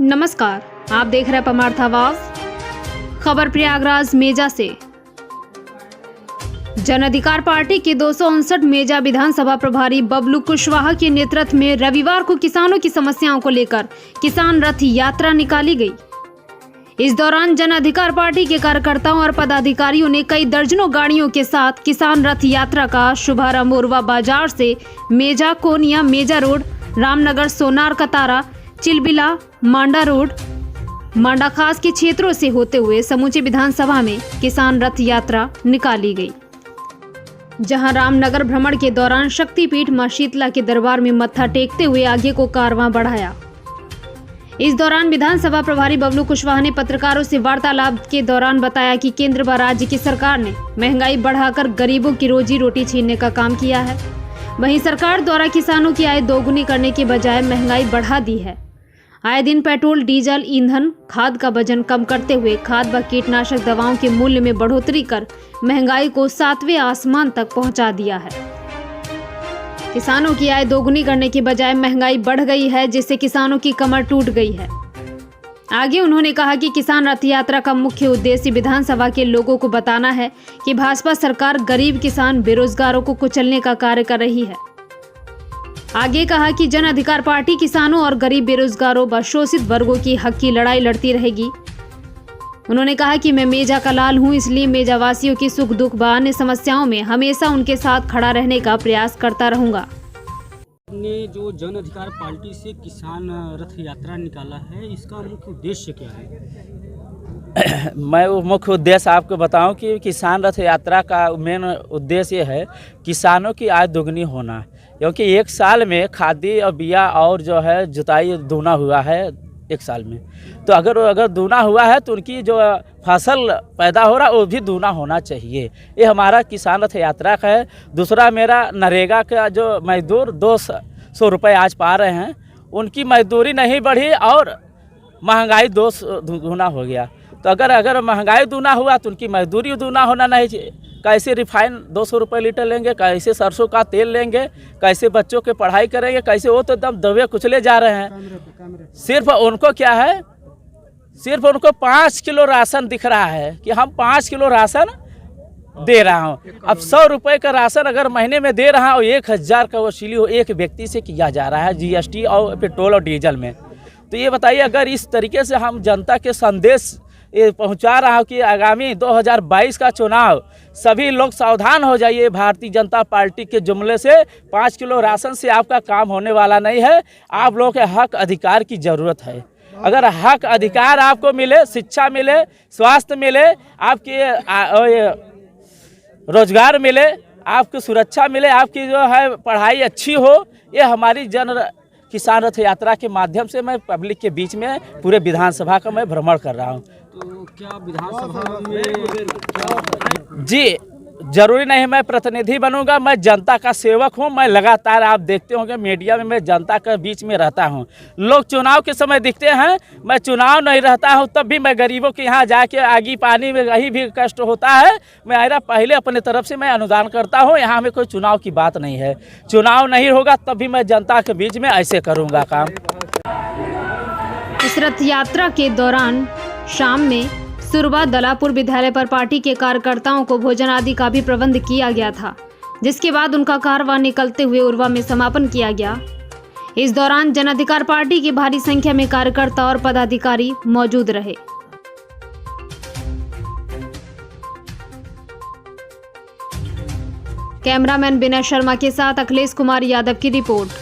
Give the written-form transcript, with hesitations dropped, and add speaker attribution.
Speaker 1: नमस्कार, आप देख रहे हैं परमार्थ आवाज। खबर प्रयागराज मेजा से। जन अधिकार पार्टी के 259 मेजा विधानसभा प्रभारी बबलू कुशवाहा के नेतृत्व में रविवार को किसानों की समस्याओं को लेकर किसान रथ यात्रा निकाली गई। इस दौरान जन अधिकार पार्टी के कार्यकर्ताओं और पदाधिकारियों ने कई दर्जनों गाड़ियों के साथ किसान रथ यात्रा का शुभारंभ उर्वा बाजार से मेजा कोनिया मेजा रोड, रामनगर सोनार कतारा, चिलबिला मांडा रोड, मांडा खास के क्षेत्रों से होते हुए समूचे विधानसभा में किसान रथ यात्रा निकाली गई, जहां रामनगर भ्रमण के दौरान शक्तिपीठ मां शीतला के दरबार में मत्था टेकते हुए आगे को कारवां बढ़ाया। इस दौरान विधानसभा प्रभारी बबलू कुशवाहा ने पत्रकारों से वार्तालाप के दौरान बताया कि केंद्र व राज्य की सरकार ने महंगाई बढ़ाकर गरीबों की रोजी रोटी छीनने का काम किया है। वहीं सरकार द्वारा किसानों की आय दोगुनी करने के बजाय महंगाई बढ़ा दी है। आए दिन पेट्रोल, डीजल, ईंधन, खाद का वजन कम करते हुए खाद व कीटनाशक दवाओं के मूल्य में बढ़ोतरी कर महंगाई को 7वें आसमान तक पहुंचा दिया है। किसानों की आय दोगुनी करने के बजाय महंगाई बढ़ गई है, जिससे किसानों की कमर टूट गई है। आगे उन्होंने कहा कि किसान रथ यात्रा का मुख्य उद्देश्य विधानसभा के लोगों को बताना है कि भाजपा सरकार गरीब किसान बेरोजगारों को कुचलने का कार्य कर रही है। आगे कहा कि जन अधिकार पार्टी किसानों और गरीब बेरोजगारों व शोषित वर्गों की हक की लड़ाई लड़ती रहेगी। उन्होंने कहा कि मैं मेजा का लाल हूं, इसलिए मेजा वासियों की सुख दुख व अन्य समस्याओं में हमेशा उनके साथ खड़ा रहने का प्रयास करता रहूंगा।
Speaker 2: ने जो जन अधिकार पार्टी से किसान रथ यात्रा निकाला है, इसका मुख्य उद्देश्य क्या है?
Speaker 3: मैं वो मुख्य उद्देश्य आपको बताऊं कि किसान रथ यात्रा का मेन उद्देश्य ये है किसानों की आय दोगुनी होना, क्योंकि एक साल में खादी और बिया और जो है जुताई दूना हुआ है एक साल में। तो अगर दूना हुआ है तो उनकी जो फसल पैदा हो रहा है वो भी दूना होना चाहिए। ये हमारा किसान रथ यात्रा का है। दूसरा मेरा नरेगा का जो मजदूर 200 रुपये आज पा रहे हैं, उनकी मजदूरी नहीं बढ़ी और महंगाई 2 गुना हो गया। तो अगर महंगाई दूना हुआ तो उनकी मजदूरी दूना होना नहीं चाहिए। कैसे रिफाइन 200 रुपये लीटर लेंगे, कैसे सरसों का तेल लेंगे, कैसे बच्चों की पढ़ाई करेंगे, कैसे वो तो एकदम दबे कुचले जा रहे हैं। सिर्फ उनको क्या है, सिर्फ उनको 5 किलो राशन दिख रहा है कि हम 5 किलो राशन दे रहा हूँ। अब 100 रुपये का राशन अगर महीने में दे रहा हूँ, 1000 का वसूली हो एक व्यक्ति से किया जा रहा है जीएसटी और पेट्रोल और डीजल में। तो ये बताइए, अगर इस तरीके से हम जनता के संदेश ये पहुंचा रहा हूँ कि आगामी 2022 का चुनाव सभी लोग सावधान हो जाइए। भारतीय जनता पार्टी के जुमले से 5 किलो राशन से आपका काम होने वाला नहीं है। आप लोगों के हक अधिकार की ज़रूरत है। अगर हक अधिकार आपको मिले, शिक्षा मिले, स्वास्थ्य मिले, आपकी रोजगार मिले, आपको सुरक्षा मिले, आपकी जो है पढ़ाई अच्छी हो, ये हमारी किसान रथ यात्रा के माध्यम से मैं पब्लिक के बीच में पूरे विधानसभा का मैं भ्रमण कर रहा हूँ।
Speaker 2: तो क्या विधानसभा में
Speaker 3: जी जरूरी नहीं मैं प्रतिनिधि बनूंगा, मैं जनता का सेवक हूं। मैं लगातार आप देखते होंगे मीडिया में मैं जनता के बीच में रहता हूं। लोग चुनाव के समय दिखते हैं, मैं चुनाव नहीं रहता हूं तब भी मैं गरीबों के यहाँ जाके आगी पानी में कहीं भी कष्ट होता है, मैं पहले अपने तरफ से मैं अनुदान करता हूं। यहाँ में कोई चुनाव की बात नहीं है। चुनाव नहीं होगा तब भी मैं जनता के बीच में ऐसे करूँगा काम।
Speaker 1: इस रथ यात्रा के दौरान शाम में सुरबा दलापुर विद्यालय पर पार्टी के कार्यकर्ताओं को भोजन आदि का भी प्रबंध किया गया था, जिसके बाद उनका कारवां निकलते हुए उर्वा में समापन किया गया। इस दौरान जन अधिकार पार्टी की भारी संख्या में कार्यकर्ता और पदाधिकारी मौजूद रहे। कैमरामैन विनय शर्मा के साथ अखिलेश कुमार यादव की रिपोर्ट।